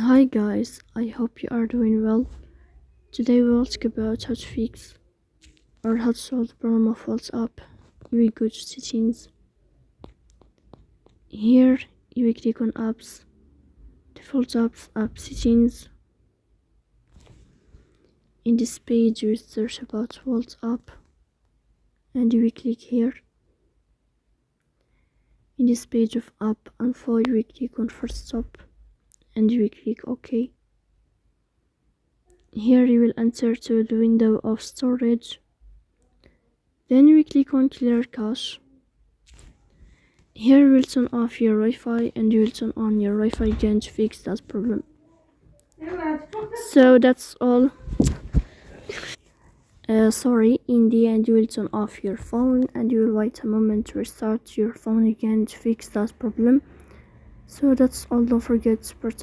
Hi guys, I hope you are doing well. Today we will talk about how to fix or how to solve the problem of Wolt app. You will go to settings. Here you will click on apps, default apps, app settings. In this page you will search about Wolt app and you will click here. In this page of app info you will click on first stop and you will click OK. Here you will enter to the window of storage. Then you will click on clear cache. Here you will turn off your Wi-Fi and you will turn on your Wi-Fi again to fix that problem. So that's all. In the end you will turn off your phone and you will wait a moment to restart your phone again to fix that problem. So that's all. Don't forget to support